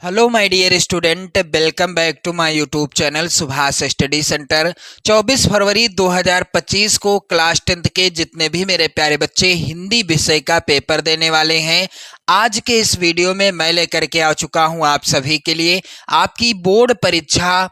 Hello my dear student, welcome back to my YouTube channel Subhash study centre. 24 फरवरी 2025 को class 10th के जितने भी मेरे प्यारे बच्चे हिंदी विषय का पेपर देने वाले हैं, आज के इस वीडियो में मैं लेकर के आ चुका हूं आप सभी के लिए आपकी बोर्ड परीक्षा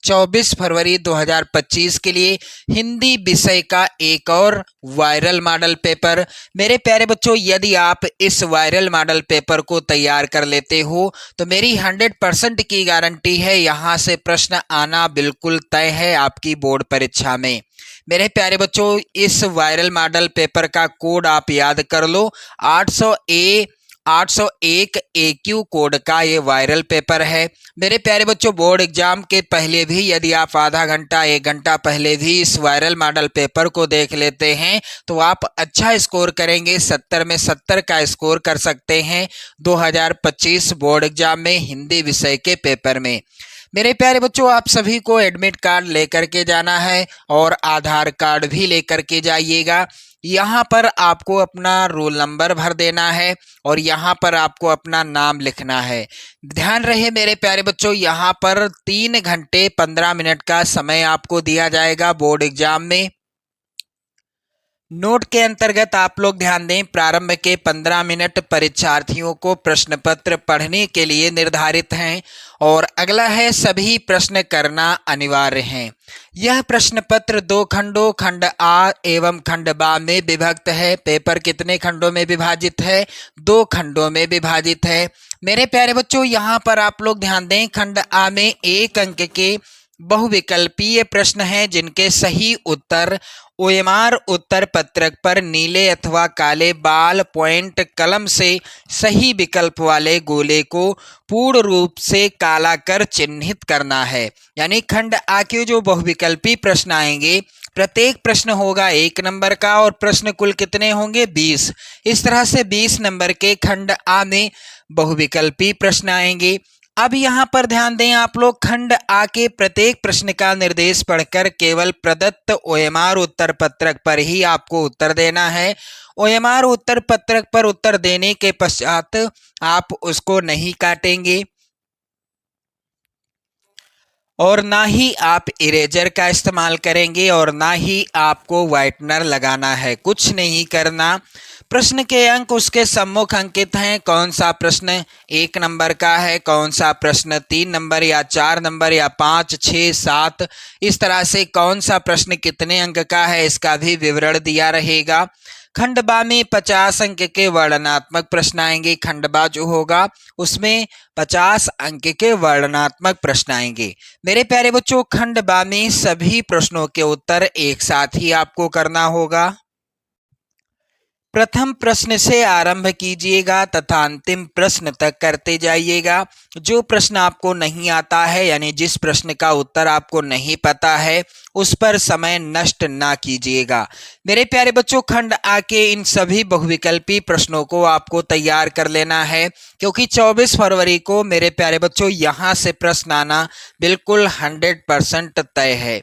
24 फरवरी 2025 के लिए हिंदी विषय का एक और वायरल मॉडल पेपर। मेरे प्यारे बच्चों, यदि आप इस वायरल मॉडल पेपर को तैयार कर लेते हो तो मेरी 100% की गारंटी है, यहाँ से प्रश्न आना बिल्कुल तय है आपकी बोर्ड परीक्षा में। मेरे प्यारे बच्चों, इस वायरल मॉडल पेपर का कोड आप याद कर लो, 801 AQ कोड का ये वायरल पेपर है। मेरे प्यारे बच्चों, बोर्ड एग्जाम के पहले भी यदि आप आधा घंटा 1 घंटा पहले भी इस वायरल मॉडल पेपर को देख लेते हैं तो आप अच्छा स्कोर करेंगे, 70 में 70 का स्कोर कर सकते हैं 2025 बोर्ड एग्जाम में हिंदी विषय के पेपर में। मेरे प्यारे बच्चों, आप सभी को एडमिट कार्ड लेकर के जाना है और आधार कार्ड भी लेकर के जाइएगा। यहाँ पर आपको अपना रोल नंबर भर देना है और यहाँ पर आपको अपना नाम लिखना है। ध्यान रहे मेरे प्यारे बच्चों, यहाँ पर 3 घंटे 15 मिनट का समय आपको दिया जाएगा बोर्ड एग्जाम में। नोट के अंतर्गत आप लोग ध्यान दें, प्रारंभ के 15 मिनट परीक्षार्थियों को प्रश्न पत्र पढ़ने के लिए निर्धारित हैं और अगला है सभी प्रश्न करना अनिवार्य है। यह प्रश्न पत्र 2 खंडों खंड आ एवं खंड बा में विभक्त है। पेपर कितने खंडों में विभाजित है? 2 खंडों में विभाजित है। मेरे प्यारे बच्चों, यहाँ पर आप लोग ध्यान दें, खंड आ में 1 अंक के बहुविकल्पीय प्रश्न हैं जिनके सही उत्तर OMR उत्तर पत्रक पर नीले अथवा काले बाल पॉइंट कलम से सही विकल्प वाले गोले को पूर्ण रूप से काला कर चिन्हित करना है। यानी खंड आ के जो बहुविकल्पी प्रश्न आएंगे, प्रत्येक प्रश्न होगा 1 नंबर का और प्रश्न कुल कितने होंगे? 20। इस तरह से 20 नंबर के खंड आ में बहुविकल्पी प्रश्न आएंगे। अब यहाँ पर ध्यान दें आप लोग, खंड आ के प्रत्येक प्रश्न का निर्देश पढ़कर केवल प्रदत्त OMR उत्तर पत्रक पर ही आपको उत्तर देना है। OMR उत्तर पत्रक पर उत्तर देने के पश्चात आप उसको नहीं काटेंगे और ना ही आप इरेजर का इस्तेमाल करेंगे और ना ही आपको व्हाइटनर लगाना है, कुछ नहीं करना। प्रश्न के अंक उसके सम्मुख अंकित हैं। कौन सा प्रश्न 1 नंबर का है, कौन सा प्रश्न 3 नंबर या 4 नंबर या 5, 6, 7, इस तरह से कौन सा प्रश्न कितने अंक का है, इसका भी विवरण दिया रहेगा। खंड बा में 50 अंक के वर्णनात्मक प्रश्न आएंगे। खंड बा जो होगा उसमें 50 अंक के वर्णनात्मक प्रश्न आएंगे। मेरे प्यारे बच्चों, खंड बा में सभी प्रश्नों के उत्तर एक साथ ही आपको करना होगा। प्रथम प्रश्न से आरंभ कीजिएगा तथा अंतिम प्रश्न तक करते जाइएगा। जो प्रश्न आपको नहीं आता है, यानी जिस प्रश्न का उत्तर आपको नहीं पता है, उस पर समय नष्ट ना कीजिएगा। मेरे प्यारे बच्चों, खंड आ के इन सभी बहुविकल्पी प्रश्नों को आपको तैयार कर लेना है, क्योंकि 24 फरवरी को मेरे प्यारे बच्चों यहाँ से प्रश्न आना बिल्कुल 100% तय है।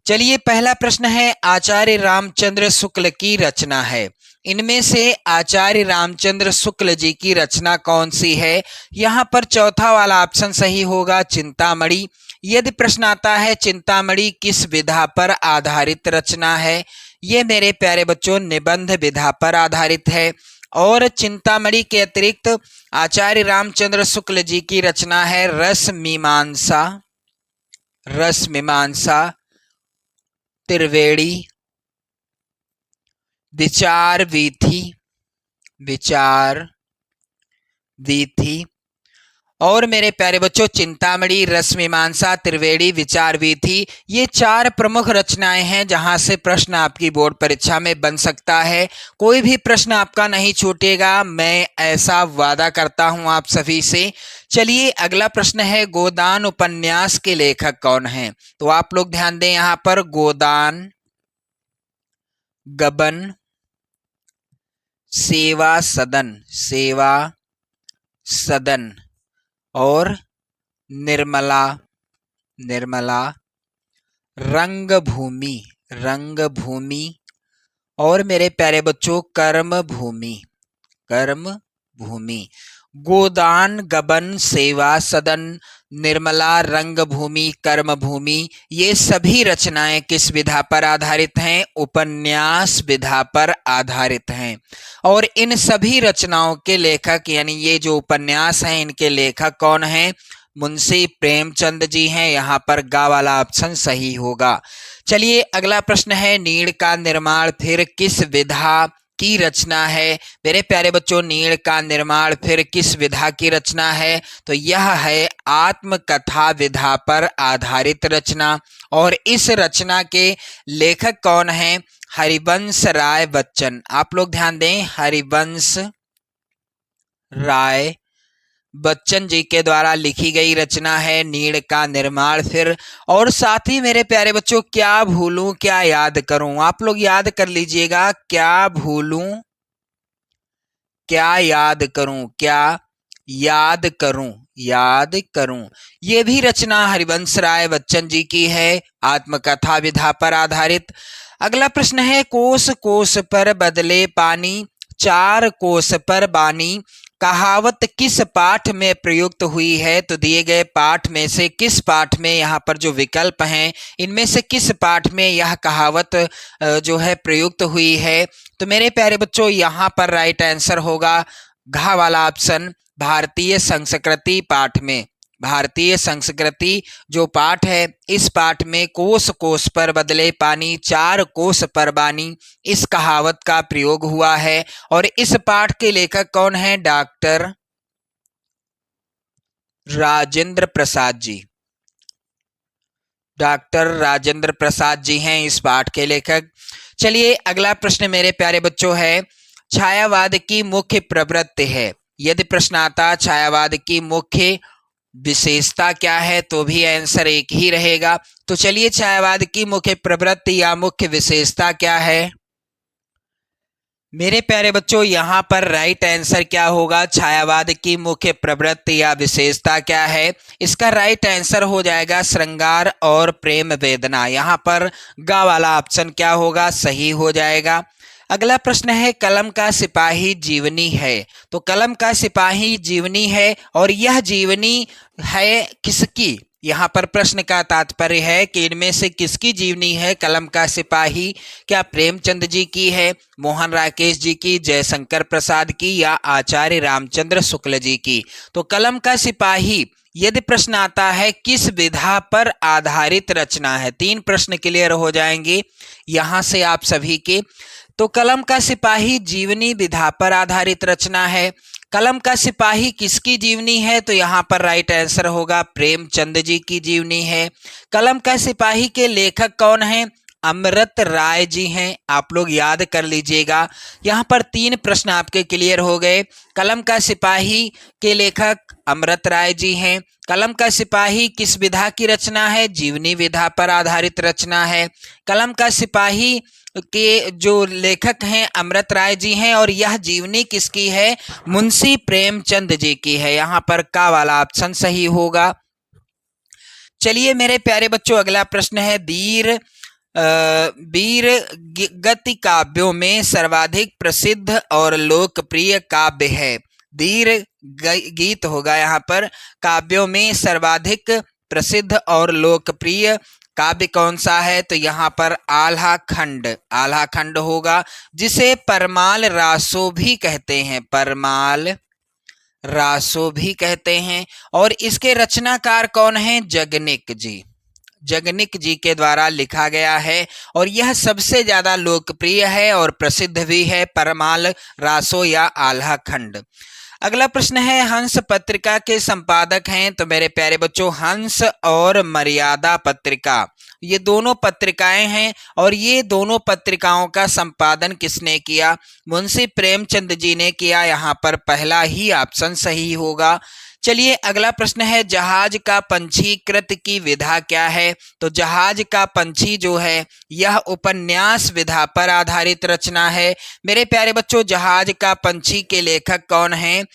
चलिए, पहला प्रश्न है, आचार्य रामचंद्र शुक्ल की रचना है। इनमें से आचार्य रामचंद्र शुक्ल जी की रचना कौन सी है? यहाँ पर चौथा वाला ऑप्शन सही होगा, चिंतामणि। यदि प्रश्न आता है चिंतामणि किस विधा पर आधारित रचना है, ये मेरे प्यारे बच्चों निबंध विधा पर आधारित है। और चिंतामणि के अतिरिक्त आचार्य रामचंद्र शुक्ल जी की रचना है रस मीमांसा, त्रिवेणी, विचार वीथी और मेरे प्यारे बच्चों चिंतामणि, रस मीमांसा, त्रिवेणी, विचार वीथी, ये 4 प्रमुख रचनाएं हैं जहां से प्रश्न आपकी बोर्ड परीक्षा में बन सकता है। कोई भी प्रश्न आपका नहीं छूटेगा, मैं ऐसा वादा करता हूं आप सभी से। चलिए, अगला प्रश्न है, गोदान उपन्यास के लेखक कौन हैं? तो आप लोग ध्यान दें, यहाँ पर गोदान, गबन, सेवा सदन और निर्मला, रंगभूमि और मेरे प्यारे बच्चों कर्म भूमि। गोदान गबन सेवा सदन, निर्मला रंगभूमि कर्मभूमि, ये सभी रचनाएं किस विधा पर आधारित हैं? उपन्यास विधा पर आधारित हैं। और इन सभी रचनाओं के लेखक यानी ये जो उपन्यास हैं इनके लेखक कौन हैं? मुंशी प्रेमचंद जी हैं। यहाँ पर गा वाला ऑप्शन सही होगा। चलिए अगला प्रश्न है, नीड़ का निर्माण फिर किस विधा की रचना है? मेरे प्यारे बच्चों, नीड़ का निर्माण फिर किस विधा की रचना है? तो यह है आत्मकथा विधा पर आधारित रचना। और इस रचना के लेखक कौन हैं? हरिवंश राय बच्चन। आप लोग ध्यान दें, हरिवंश राय बच्चन जी के द्वारा लिखी गई रचना है नीड़ का निर्माण फिर। और साथ ही मेरे प्यारे बच्चों, क्या भूलूं क्या याद करूं, आप लोग याद कर लीजिएगा, क्या भूलूं क्या याद करूं, क्या याद करूं, याद करूं, ये भी रचना हरिवंश राय बच्चन जी की है, आत्मकथा विधा पर आधारित। अगला प्रश्न है, कोस कोस पर बदले पानी, चार कोस पर बानी, कहावत किस पाठ में प्रयुक्त हुई है? तो दिए गए पाठ में से किस पाठ में, यहाँ पर जो विकल्प हैं इनमें से किस पाठ में यह कहावत जो है प्रयुक्त हुई है? तो मेरे प्यारे बच्चों, यहाँ पर राइट आंसर होगा घ वाला ऑप्शन, भारतीय संस्कृति पाठ में। भारतीय संस्कृति जो पाठ है इस पाठ में कोस कोस पर बदले पानी, चार कोस पर बानी, इस कहावत का प्रयोग हुआ है। और इस पाठ के लेखक कौन है? डॉक्टर राजेंद्र प्रसाद जी। डॉक्टर राजेंद्र प्रसाद जी हैं इस पाठ के लेखक। चलिए अगला प्रश्न मेरे प्यारे बच्चों है, छायावाद की मुख्य प्रवृत्ति है। यदि प्रश्न आता छायावाद की मुख्य विशेषता क्या है तो भी आंसर एक ही रहेगा। तो चलिए, छायावाद की मुख्य प्रवृत्ति या मुख्य विशेषता क्या है? मेरे प्यारे बच्चों, यहाँ पर राइट आंसर क्या होगा? छायावाद की मुख्य प्रवृत्ति या विशेषता क्या है? इसका राइट आंसर हो जाएगा श्रृंगार और प्रेम वेदना। यहाँ पर गा वाला ऑप्शन क्या होगा? सही हो जाएगा। अगला प्रश्न है, कलम का सिपाही जीवनी है। तो कलम का सिपाही जीवनी है और यह जीवनी है किसकी? यहाँ पर प्रश्न का तात्पर्य है कि इनमें से किसकी जीवनी है कलम का सिपाही? क्या प्रेमचंद जी की है, मोहन राकेश जी की, जयशंकर प्रसाद की, या आचार्य रामचंद्र शुक्ल जी की? तो कलम का सिपाही यदि प्रश्न आता है किस विधा पर आधारित रचना है, तीन प्रश्न क्लियर हो जाएंगे यहाँ से आप सभी के। तो कलम का सिपाही जीवनी विधा पर आधारित रचना है। कलम का सिपाही किसकी जीवनी है? तो यहाँ पर राइट आंसर होगा प्रेमचंद जी की जीवनी है। कलम का सिपाही के लेखक कौन हैं? अमृत राय जी हैं। आप लोग याद कर लीजिएगा। यहाँ पर तीन प्रश्न आपके क्लियर हो गए। कलम का सिपाही के लेखक अमृत राय जी हैं। कलम का सिपाही किस विधा की रचना है? जीवनी विधा पर आधारित रचना है। कलम का सिपाही के जो लेखक हैं अमृत राय जी हैं और यह जीवनी किसकी है? मुंशी प्रेमचंद जी की है। यहाँ पर का वाला ऑप्शन सही होगा। चलिए मेरे प्यारे बच्चों, अगला प्रश्न है, वीर गति काव्यों में सर्वाधिक प्रसिद्ध और लोकप्रिय काव्य है। वीर गीत होगा यहाँ पर। काव्यों में सर्वाधिक प्रसिद्ध और लोकप्रिय काव्य कौन सा है? तो यहाँ पर आल्हा खंड होगा, जिसे परमाल रासो भी कहते हैं। परमाल रासो भी कहते हैं। और इसके रचनाकार कौन हैं? जगनिक जी। जगनिक जी के द्वारा लिखा गया है और यह सबसे ज्यादा लोकप्रिय है और प्रसिद्ध भी है, परमाल रासो या आल्हा खंड। अगला प्रश्न है, हंस पत्रिका के संपादक हैं। तो मेरे प्यारे बच्चों, हंस और मर्यादा पत्रिका ये दोनों पत्रिकाएं हैं और ये दोनों पत्रिकाओं का संपादन किसने किया? मुंशी प्रेमचंद जी ने किया। यहाँ पर पहला ही ऑप्शन सही होगा। चलिए अगला प्रश्न है, जहाज का पंछीकृत की विधा क्या है? तो जहाज का पंछी जो है यह उपन्यास विधा पर आधारित रचना है। मेरे प्यारे बच्चों, जहाज का पंछी के लेखक कौन हैं?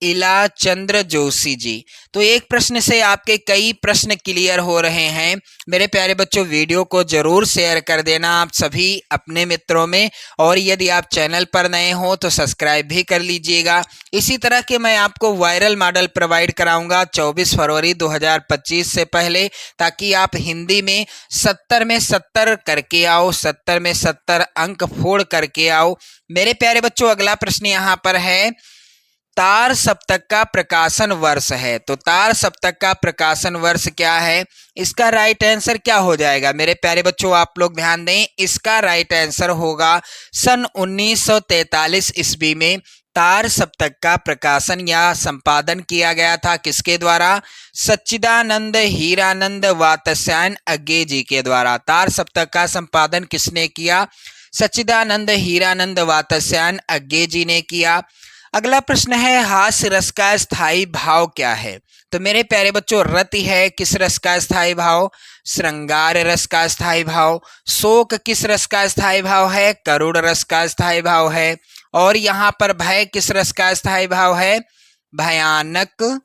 इला चंद्र जोशी जी। तो एक प्रश्न से आपके कई प्रश्न क्लियर हो रहे हैं। मेरे प्यारे बच्चों, वीडियो को जरूर शेयर कर देना आप सभी अपने मित्रों में, और यदि आप चैनल पर नए हो तो सब्सक्राइब भी कर लीजिएगा। इसी तरह के मैं आपको वायरल मॉडल प्रोवाइड कराऊंगा 24 फरवरी 2025 से पहले, ताकि आप हिंदी में 70 में 70 करके आओ, 70 में 70 अंक फोड़ करके आओ। मेरे प्यारे बच्चों, अगला प्रश्न यहाँ पर है, तार सप्तक का प्रकाशन वर्ष है। तो तार सप्तक का प्रकाशन वर्ष क्या है, इसका राइट आंसर क्या हो जाएगा? मेरे प्यारे बच्चों, आप लोग ध्यान दें, इसका राइट आंसर होगा सन 1943 ईस्वी में तार सप्तक का प्रकाशन या संपादन किया गया था। किसके द्वारा? सच्चिदानंद हीरानंद वात्स्यायन अज्ञे जी के द्वारा। तार सप्तक का संपादन किसने किया? सच्चिदानंद हीरानंद वात्स्यायन अज्ञे जी ने किया। अगला प्रश्न है, हास्य रस का स्थायी भाव क्या है? तो मेरे प्यारे बच्चों, रति है किस रस का स्थायी भाव? श्रृंगार रस का स्थायी भाव। शोक किस रस का स्थायी भाव है? करुण रस का स्थायी भाव है। और यहाँ पर भय किस रस का स्थायी भाव है? भयानक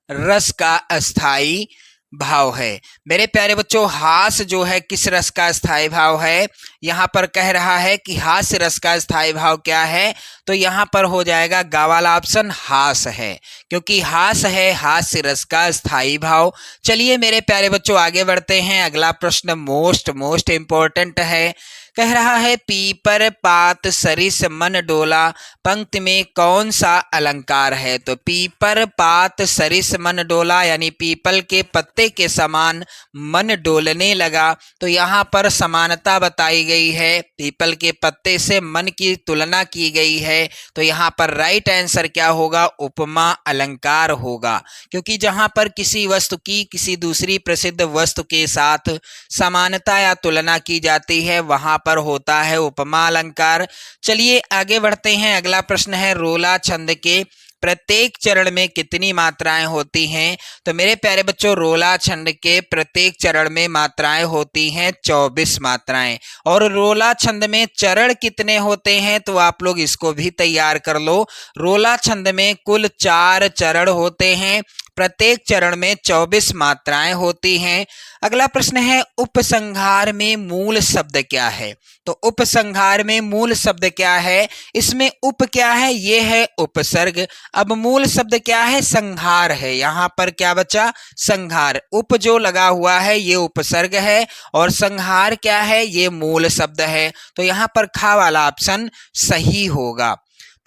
रस का अस्थाई भाव है। मेरे प्यारे बच्चों, हास जो है किस रस का स्थायी भाव है? यहाँ पर कह रहा है कि हास्य रस का स्थायी भाव क्या है, तो यहाँ पर हो जाएगा गा वाला ऑप्शन, हास है, क्योंकि हास है हास्य रस का स्थायी भाव। चलिए मेरे प्यारे बच्चों, आगे बढ़ते हैं। अगला प्रश्न मोस्ट इंपॉर्टेंट है। कह रहा है, पीपर पात सरिस मन डोला पंक्ति में कौन सा अलंकार है? तो पीपर पात सरिस मन डोला यानी पीपल के पत्ते के समान मन डोलने लगा। तो यहाँ पर समानता बताई गई है, पीपल के पत्ते से मन की तुलना की गई है। तो यहाँ पर राइट आंसर क्या होगा? उपमा अलंकार होगा, क्योंकि जहाँ पर किसी वस्तु की किसी दूसरी प्रसिद्ध वस्तु के साथ समानता या तुलना की जाती है, वहां पर होता है उपमा अलंकार। चलिए आगे बढ़ते हैं। अगला प्रश्न है, रोला छंद के प्रत्येक चरण में कितनी मात्राएं होती हैं? तो मेरे प्यारे बच्चों, रोला छंद के प्रत्येक चरण में मात्राएं होती हैं 24 मात्राएं। और रोला छंद में चरण कितने होते हैं? तो आप लोग इसको भी तैयार कर लो। रोला छंद में कुल 4 चरण होते हैं, प्रत्येक चरण में 24 मात्राएं होती हैं। अगला प्रश्न है, उपसंहार में मूल शब्द क्या है? तो उपसंहार में मूल शब्द क्या है? इसमें उप क्या है? ये है उपसर्ग। अब मूल शब्द क्या है? संहार है। यहाँ पर क्या बचा? संहार। उप जो लगा हुआ है ये उपसर्ग है, और संहार क्या है? ये मूल शब्द है। तो यहाँ पर खा वाला ऑप्शन सही होगा।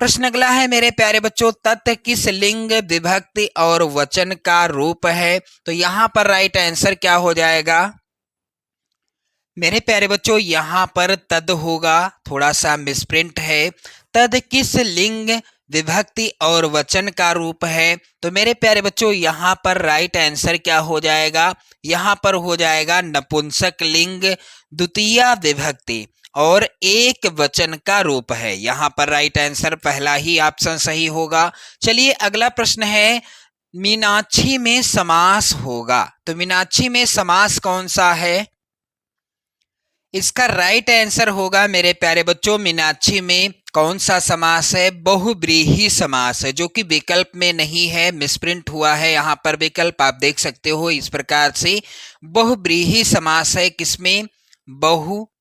प्रश्न अगला है मेरे प्यारे बच्चों, तत् किस लिंग विभक्ति और वचन का रूप है? तो यहाँ पर राइट आंसर क्या हो जाएगा? मेरे प्यारे बच्चों, यहाँ पर तद होगा, थोड़ा सा मिसप्रिंट है। तद किस लिंग विभक्ति और वचन का रूप है? तो मेरे प्यारे बच्चों, यहाँ पर राइट आंसर क्या हो जाएगा? यहाँ पर हो जाएगा नपुंसक लिंग द्वितीय विभक्ति और एक वचन का रूप है। यहाँ पर राइट आंसर पहला ही ऑप्शन सही होगा। चलिए अगला प्रश्न है, मीनाक्षी में समास होगा। तो मीनाक्षी में समास कौन सा है? इसका राइट आंसर होगा मेरे प्यारे बच्चों, मीनाक्षी में कौन सा समास है? बहुब्रीहि समास है, जो कि विकल्प में नहीं है, मिसप्रिंट हुआ है। यहाँ पर विकल्प आप देख सकते हो इस प्रकार से, बहुब्रीहि समास है। किसमें? बहुब्रीहि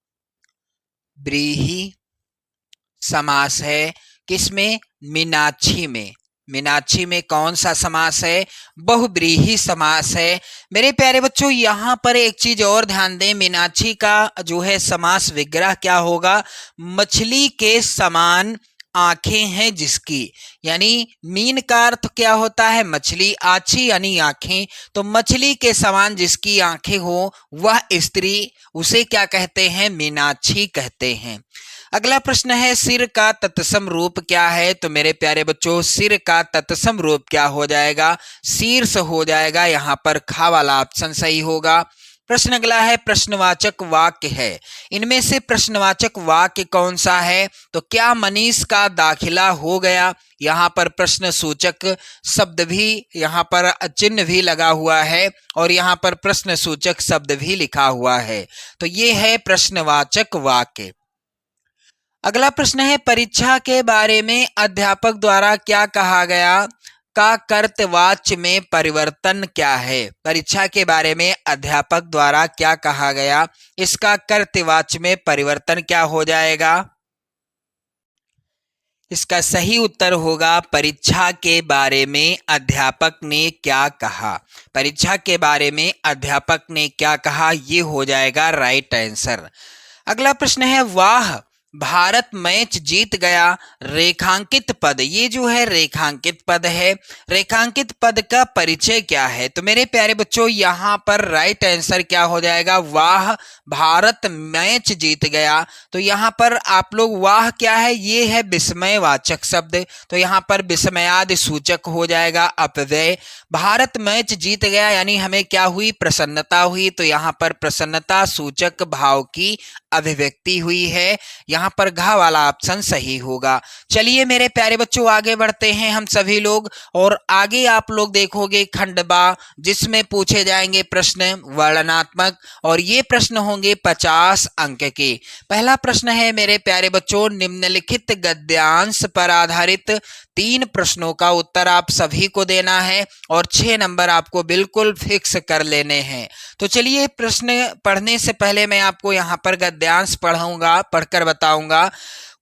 समास है। किसमें? मीनाक्षी में। मीनाक्षी में कौन सा समास है? बहुब्रीहि समास है। मेरे प्यारे बच्चों, यहाँ पर एक चीज और ध्यान दें, मीनाक्षी का जो है समास विग्रह क्या होगा? मछली के समान आंखें हैं जिसकी, यानी मीन का अर्थ क्या होता है? मछली, आछी यानी आंखें, तो मछली के समान जिसकी आंखें हो वह स्त्री, उसे क्या कहते हैं? मीनाक्षी कहते हैं। अगला प्रश्न है, सिर का तत्सम रूप क्या है? तो मेरे प्यारे बच्चों, सिर का तत्सम रूप क्या हो जाएगा? शीर्ष हो जाएगा। यहाँ पर खा वाला ऑप्शन सही होगा। प्रश्न अगला है, प्रश्नवाचक वाक्य है, इनमें से प्रश्नवाचक वाक्य कौन सा है? तो क्या मनीष का दाखिला हो गया? यहाँ पर प्रश्न सूचक शब्द भी, यहाँ पर चिन्ह भी लगा हुआ है, और यहाँ पर प्रश्न सूचक शब्द भी लिखा हुआ है। तो ये है प्रश्नवाचक वाक्य। अगला प्रश्न है परीक्षा के बारे में अध्यापक द्वारा क्या कहा गया का कर्तवाच्य में परिवर्तन क्या है। परीक्षा के बारे में अध्यापक द्वारा क्या कहा गया, इसका कर्तवाच्य में परिवर्तन क्या हो जाएगा। इसका सही उत्तर होगा परीक्षा के बारे में अध्यापक ने क्या कहा। परीक्षा के बारे में अध्यापक ने क्या कहा, ये हो जाएगा राइट आंसर। अगला प्रश्न है वाह भारत मैच जीत गया रेखांकित पद। ये जो है रेखांकित पद है, रेखांकित पद का परिचय क्या है। तो मेरे प्यारे बच्चों यहाँ पर राइट आंसर क्या हो जाएगा, वाह भारत मैच जीत गया। तो यहाँ पर आप लोग वाह क्या है, ये है विस्मयवाचक शब्द, तो यहाँ पर विस्मयादि सूचक हो जाएगा अपव्यय। भारत मैच जीत गया यानी हमें क्या हुई, प्रसन्नता हुई, तो यहाँ पर प्रसन्नता सूचक भाव की अभिव्यक्ति हुई है। यहाँ पर घ वाला ऑप्शन सही होगा। चलिए मेरे प्यारे बच्चों आगे बढ़ते हैं हम सभी लोग, और आगे आप लोग देखोगे खंड बा जिसमें पूछे जाएंगे प्रश्न वर्णनात्मक, और ये प्रश्न होंगे 50 अंक के। पहला प्रश्न है मेरे प्यारे बच्चों, निम्नलिखित गद्यांश पर आधारित 3 प्रश्नों का उत्तर आप सभी को देना है और 6 नंबर आपको बिल्कुल फिक्स कर लेने हैं। तो चलिए प्रश्न पढ़ने से पहले मैं आपको यहाँ पर गद्यांश पढ़कर बताऊंगा।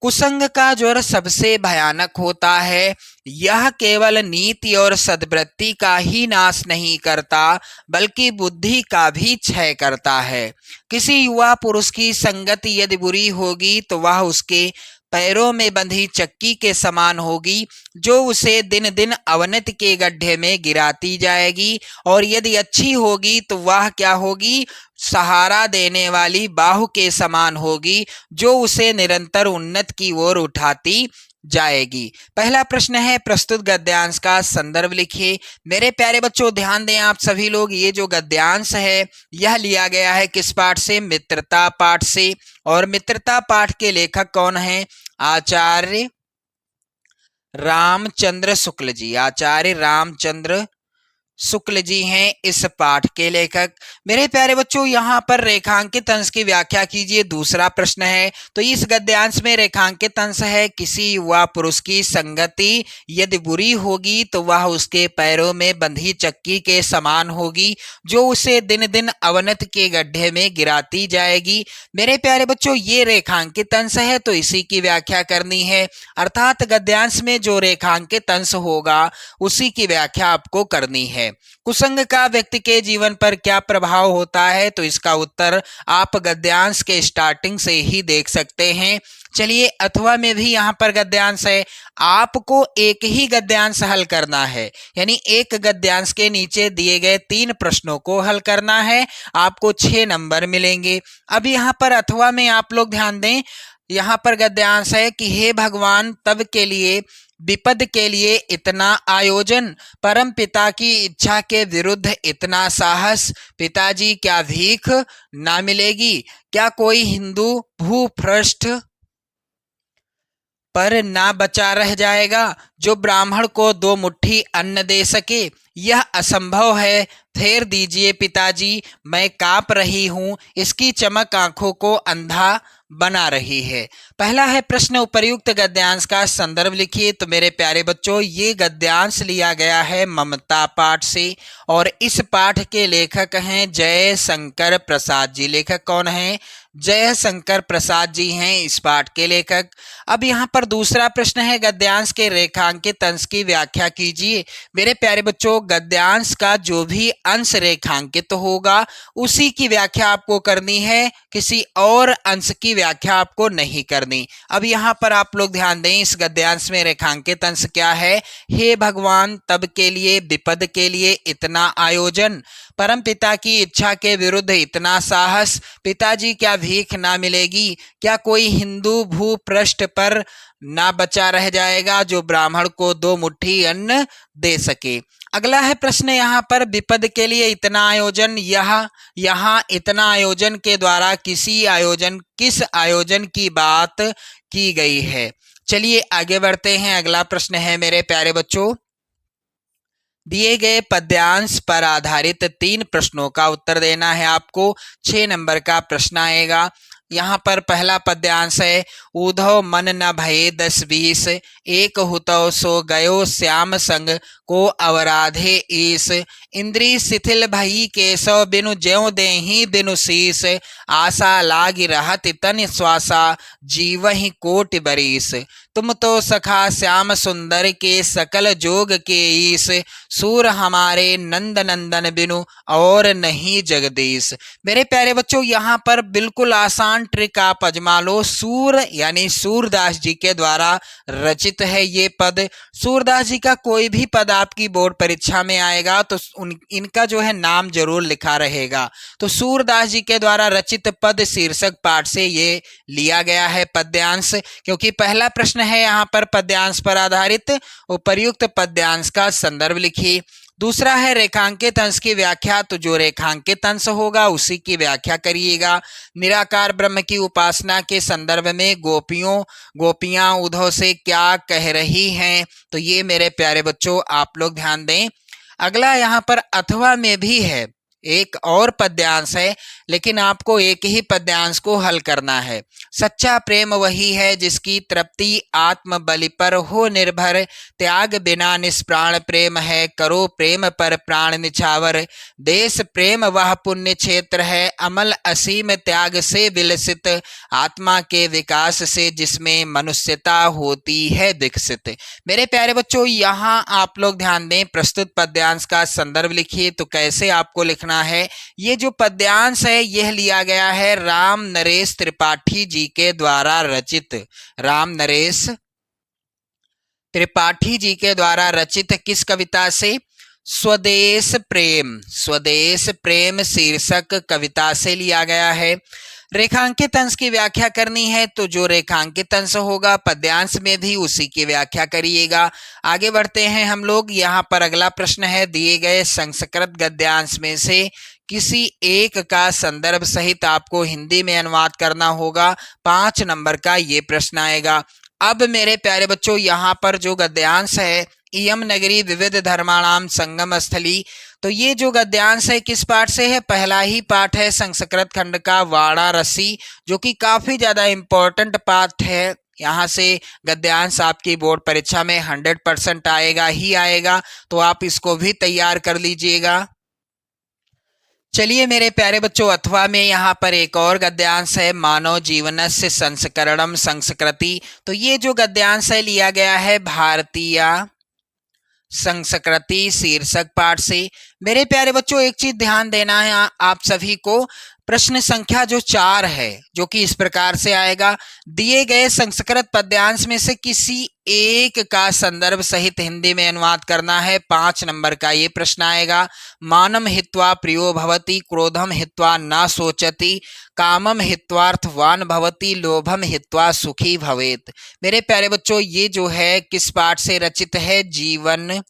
कुसंग का ज्वर सबसे भयानक होता है, यह केवल नीति और सद्वृत्ति का ही नाश नहीं करता बल्कि बुद्धि का भी क्षय करता है। किसी युवा पुरुष की संगति यदि बुरी होगी तो वह उसके पैरों में बंधी चक्की के समान होगी जो उसे दिन दिन अवनति के गड्ढे में गिराती जाएगी, और यदि अच्छी होगी तो वह क्या होगी, सहारा देने वाली बाहु के समान होगी जो उसे निरंतर उन्नति की ओर उठाती जाएगी। पहला प्रश्न है प्रस्तुत गद्यांश का संदर्भ लिखिए। मेरे प्यारे बच्चों ध्यान दें आप सभी लोग, ये जो गद्यांश है यह लिया गया है किस पाठ से, मित्रता पाठ से, और मित्रता पाठ के लेखक कौन हैं, आचार्य रामचंद्र शुक्ल जी। आचार्य रामचंद्र शुक्ल जी हैं इस पाठ के लेखक। मेरे प्यारे बच्चों यहाँ पर रेखांकित अंश की व्याख्या कीजिए। दूसरा प्रश्न है, तो इस गद्यांश में रेखांकित अंश है किसी युवा पुरुष की संगति यदि बुरी होगी तो वह उसके पैरों में बंधी चक्की के समान होगी जो उसे दिन दिन अवनति के गड्ढे में गिराती जाएगी। मेरे प्यारे बच्चों ये रेखांकित अंश है तो इसी की व्याख्या करनी है, अर्थात गद्यांश में जो रेखांकित अंश होगा उसी की व्याख्या आपको करनी है। कुसंग का व्यक्ति के जीवन पर क्या प्रभाव होता है, तो इसका उत्तर आप गद्यांश के स्टार्टिंग से ही देख सकते हैं। चलिए अथवा में भी यहाँ पर गद्यांश है, आपको एक ही गद्यांश हल करना है, यानी एक गद्यांश के नीचे दिए गए 3 प्रश्नों को हल करना है, आपको 6 नंबर मिलेंगे। अब यहाँ पर अथवा में आप लोग ध्यान दें, यहाँ पर गद्यांश है कि हे भगवान तब के लिए विपद के लिए इतना आयोजन, परम पिता की इच्छा के विरुद्ध इतना साहस, पिताजी क्या भीख ना मिलेगी, क्या कोई हिंदू भूपृष्ठ पर ना बचा रह जाएगा जो ब्राह्मण को 2 मुट्ठी अन्न दे सके, यह असंभव है, फेर दीजिए पिताजी, मैं कांप रही हूं, इसकी चमक आंखों को अंधा बना रही है। पहला है प्रश्न उपर्युक्त गद्यांश का संदर्भ लिखिए। तो मेरे प्यारे बच्चों ये गद्यांश लिया गया है ममता पाठ से, और इस पाठ के लेखक हैं जय शंकर प्रसाद जी। लेखक कौन हैं, जय शंकर प्रसाद जी हैं इस पाठ के लेखक। अब यहाँ पर दूसरा प्रश्न है गद्यांश के रेखांकित अंश की व्याख्या कीजिए। मेरे प्यारे बच्चों गद्यांश का जो भी अंश रेखांकित होगा उसी की व्याख्या आपको करनी है, किसी और अंश की व्याख्या आपको नहीं करनी। अब यहाँ पर आप लोग ध्यान दें, इस गद्यांश में रेखांकित अंश क्या है, हे भगवान तब के लिए विपद के लिए इतना आयोजन, परम पिता की इच्छा के विरुद्ध इतना साहस, पिताजी क्या भीख ना मिलेगी, क्या कोई हिंदू भूपृष्ठ पर ना बचा रह जाएगा जो ब्राह्मण को 2 मुट्ठी अन्न दे सके। अगला है प्रश्न यहाँ पर विपद के लिए इतना आयोजन, यहाँ इतना आयोजन के द्वारा किस आयोजन की बात की गई है। चलिए आगे बढ़ते हैं। अगला प्रश्न है मेरे प्यारे बच्चों, दिए गए पद्यांश पर आधारित 3 प्रश्नों का उत्तर देना है आपको। 6 नंबर का प्रश्न आएगा। यहाँ पर पहला पद्यांश है, ऊधव मन न भये 10-20, एक हुतौ सो गयो श्याम संग को अवराधे ईस, इंद्री शिथिल भई केशव बिनु ज्यों देहि बिनु शीस, आशा लागी रहत तन श्वासा जीवहि कोटि बरीस, तुम तो सखा श्याम सुंदर के सकल जोग के ईस, सूर हमारे नंद नंदन बिनु और नहीं जगदीश। मेरे प्यारे बच्चों, यहाँ पर बिल्कुल आसान ट्रिक आप आजमा लो। सूर यानी सूरदास जी के द्वारा रचित है ये पद। सूरदास जी का कोई भी पद आपकी बोर्ड परीक्षा में आएगा तो इनका जो है नाम जरूर लिखा रहेगा। तो सूरदास जी के द्वारा रचित पद शीर्षक पाठ से ये लिया गया है पद्यांश। क्योंकि पहला प्रश्न है यहाँ पर पद्यांश पर आधारित, उपर्युक्त पद्यांश का संदर्भ लिखिए। दूसरा है रेखांकित अंश की व्याख्या, तो जो रेखांकित अंश होगा उसी की व्याख्या करिएगा। निराकार ब्रह्म की उपासना के संदर्भ में गोपियां उद्धव से क्या कह रही हैं, तो ये मेरे प्यारे बच्चों आप लोग ध्यान दें। अगला यहाँ पर अथवा में भी है, एक और पद्यांश है, लेकिन आपको एक ही पद्यांश को हल करना है। सच्चा प्रेम वही है जिसकी तृप्ति आत्म बलि पर हो निर्भर, त्याग बिना निष्प्राण प्रेम है, करो प्रेम पर प्राण निछावर, देश प्रेम वह पुण्य क्षेत्र है, अमल असीम त्याग से विलसित, आत्मा के विकास से जिसमें मनुष्यता होती है विकसित। मेरे प्यारे बच्चों, यहाँ आप लोग ध्यान दें, प्रस्तुत पद्यांश का संदर्भ लिखिए। तो कैसे आपको लिखना है, ये जो पद्यांश है यह लिया गया है राम नरेश त्रिपाठी जी के द्वारा रचित। राम नरेश त्रिपाठी जी के द्वारा रचित किस कविता से? स्वदेश प्रेम शीर्षक कविता से लिया गया है। रेखांकित अंश की व्याख्या करनी है, तो जो रेखांकित अंश होगा पद्यांश में भी उसी की व्याख्या करिएगा। आगे बढ़ते हैं हम लोग। यहाँ पर अगला प्रश्न है, दिए गए संस्कृत गद्यांश में से किसी एक का संदर्भ सहित आपको हिंदी में अनुवाद करना होगा। 5 नंबर का ये प्रश्न आएगा। अब मेरे प्यारे बच्चों, यहाँ पर जो गद्यांश है, इयम नगरी विविध धर्माणाम संगम स्थली, तो ये जो गद्यांश है किस पाठ से है? पहला ही पाठ है संस्कृत खंड का वाराणसी, जो कि काफी ज्यादा इंपॉर्टेंट पाठ है। यहाँ से गद्यांश आपकी बोर्ड परीक्षा में 100% आएगा ही आएगा, तो आप इसको भी तैयार कर लीजिएगा। चलिए मेरे प्यारे बच्चों, अथवा में यहाँ पर एक और गद्यांश है, मानव जीवनस्य संस्करणम संस्कृति, तो ये जो गद्यांश है लिया गया है भारतीय संस्कृति शीर्षक पाठ से। मेरे प्यारे बच्चों, एक चीज ध्यान देना है आप सभी को, प्रश्न संख्या जो 4 है, जो कि इस प्रकार से आएगा, दिए गए संस्कृत पद्यांश में से किसी एक का संदर्भ सहित हिंदी में अनुवाद करना है। 5 नंबर का ये प्रश्न आएगा। मानम हित्वा प्रियो भवति, क्रोधम हित्वा न सोचति, कामम हित्वार्थवान भवति, लोभम हित्वा सुखी भवेत। मेरे प्यारे बच्चों, ये जो है किस पाठ से रचित है? जीवन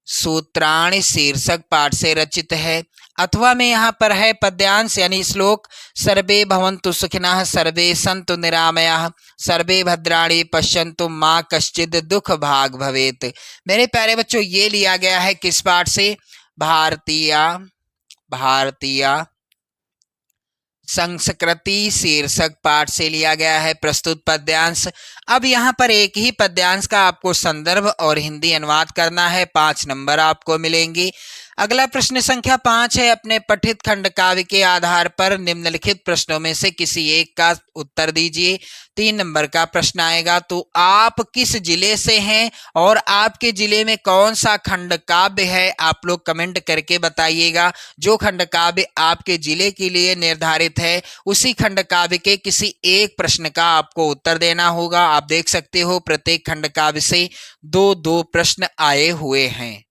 सूत्राणि शीर्षक पाठ से रचित है। अथवा में यहाँ पर है पद्यांश यानी श्लोक, सर्वे भवन्तु सुखिनः, सर्वे सन्तु निरामयाः, सर्वे भद्राणि पश्यन्तु मा कश्चित् दुख भाग भवेत्। मेरे प्यारे बच्चों, ये लिया गया है किस पाठ से? भारतीय संस्कृति शीर्षक पाठ से लिया गया है प्रस्तुत पद्यांश। अब यहाँ पर एक ही पद्यांश का आपको संदर्भ और हिंदी अनुवाद करना है। 5 नंबर आपको मिलेंगे। अगला प्रश्न संख्या 5 है, अपने पठित खंड काव्य के आधार पर निम्नलिखित प्रश्नों में से किसी एक का उत्तर दीजिए। 3 नंबर का प्रश्न आएगा। तो आप किस जिले से हैं और आपके जिले में कौन सा खंड काव्य है, आप लोग कमेंट करके बताइएगा। जो खंड काव्य आपके जिले के लिए निर्धारित है, उसी खंड काव्य के किसी एक प्रश्न का आपको उत्तर देना होगा। आप देख सकते हो प्रत्येक खंड काव्य से 2-2 प्रश्न आए हुए हैं।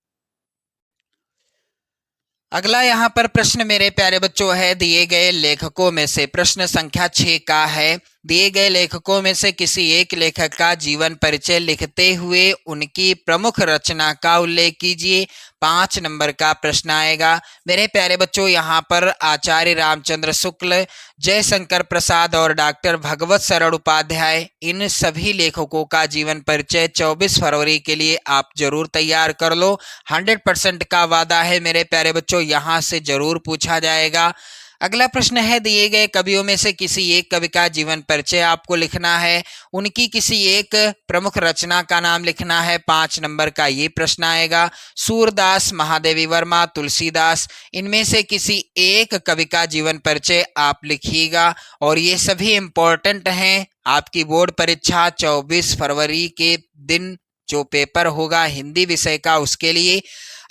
अगला यहाँ पर प्रश्न मेरे प्यारे बच्चों है, दिए गए लेखकों में से, प्रश्न संख्या 6 का है, दिए गए लेखकों में से किसी एक लेखक का जीवन परिचय लिखते हुए उनकी प्रमुख रचना का उल्लेख कीजिए। 5 नंबर का प्रश्न आएगा। मेरे प्यारे बच्चों, यहाँ पर आचार्य रामचंद्र शुक्ल, जयशंकर प्रसाद और डॉक्टर भगवत शरण उपाध्याय, इन सभी लेखकों का जीवन परिचय 24 फरवरी के लिए आप जरूर तैयार कर लो। 100% का वादा है मेरे प्यारे बच्चों, यहाँ से जरूर पूछा जाएगा। अगला प्रश्न है, दिए गए कवियों में से किसी एक कवि का जीवन परिचय आपको लिखना है। उनकी किसी एक प्रमुख रचना का नाम लिखना है। 5 नंबर का ये प्रश्न आएगा। सूरदास, महादेवी वर्मा, तुलसीदास, इनमें से किसी एक कवि का जीवन परिचय आप लिखिएगा। और ये सभी इंपॉर्टेंट हैं। आपकी बोर्ड परीक्षा 24 फरवरी के दिन जो पेपर होगा हिंदी विषय का, उसके लिए।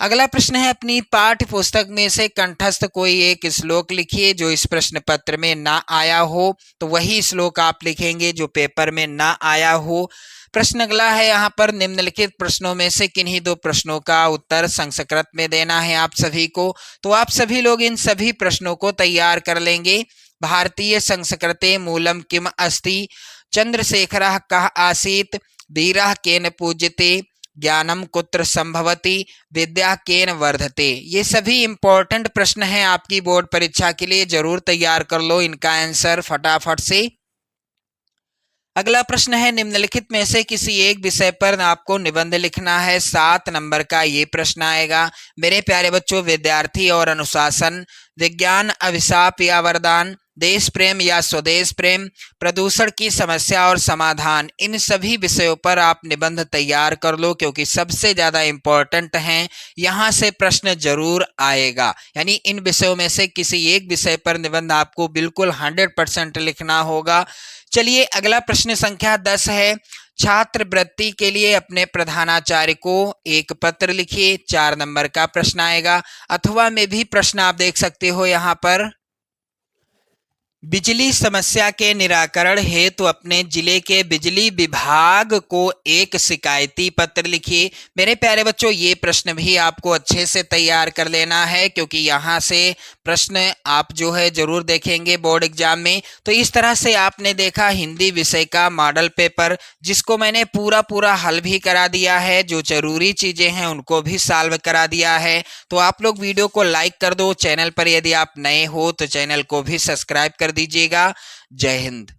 अगला प्रश्न है, अपनी पाठ्य पुस्तक में से कंठस्थ कोई एक श्लोक लिखिए जो इस प्रश्न पत्र में ना आया हो। तो वही श्लोक आप लिखेंगे जो पेपर में ना आया हो। प्रश्न अगला है, यहाँ पर निम्नलिखित प्रश्नों में से किन्हीं 2 प्रश्नों का उत्तर संस्कृत में देना है आप सभी को। तो आप सभी लोग इन सभी प्रश्नों को तैयार कर लेंगे। भारतीय संस्कृते मूलम किम अस्ति, चंद्रशेखरः कः आसीत्, धीरः केन पूज्यते, ज्ञानम कुत्र संभवति, विद्या केन वर्धते। ये सभी इंपॉर्टेंट प्रश्न हैं आपकी बोर्ड परीक्षा के लिए। जरूर तैयार कर लो इनका आंसर फटाफट से। अगला प्रश्न है, निम्नलिखित में से किसी एक विषय पर आपको निबंध लिखना है। 7 नंबर का ये प्रश्न आएगा। मेरे प्यारे बच्चों, विद्यार्थी और अनुशासन, विज्ञान अभिशाप या वरदान, देश प्रेम या स्वदेश प्रेम, प्रदूषण की समस्या और समाधान, इन सभी विषयों पर आप निबंध तैयार कर लो क्योंकि सबसे ज्यादा इंपॉर्टेंट हैं। यहाँ से प्रश्न जरूर आएगा। यानी इन विषयों में से किसी एक विषय पर निबंध आपको बिल्कुल 100% लिखना होगा। चलिए अगला प्रश्न संख्या 10 है। छात्रवृत्ति के लिए अपने प्रधानाचार्य को एक पत्र लिखिए। 4 नंबर का प्रश्न आएगा। अथवा में भी प्रश्न आप देख सकते हो यहाँ पर। बिजली समस्या के निराकरण हेतु अपने जिले के बिजली विभाग को एक शिकायती पत्र लिखिए। मेरे प्यारे बच्चों, ये प्रश्न भी आपको अच्छे से तैयार कर लेना है क्योंकि यहाँ से प्रश्न आप जो है जरूर देखेंगे बोर्ड एग्जाम में। तो इस तरह से आपने देखा हिंदी विषय का मॉडल पेपर, जिसको मैंने पूरा हल भी करा दिया है। जो जरूरी चीजें हैं उनको भी सॉल्व करा दिया है। तो आप लोग वीडियो को लाइक कर दो। चैनल पर यदि आप नए हो तो चैनल को भी सब्सक्राइब कर दीजिएगा। जय हिंद।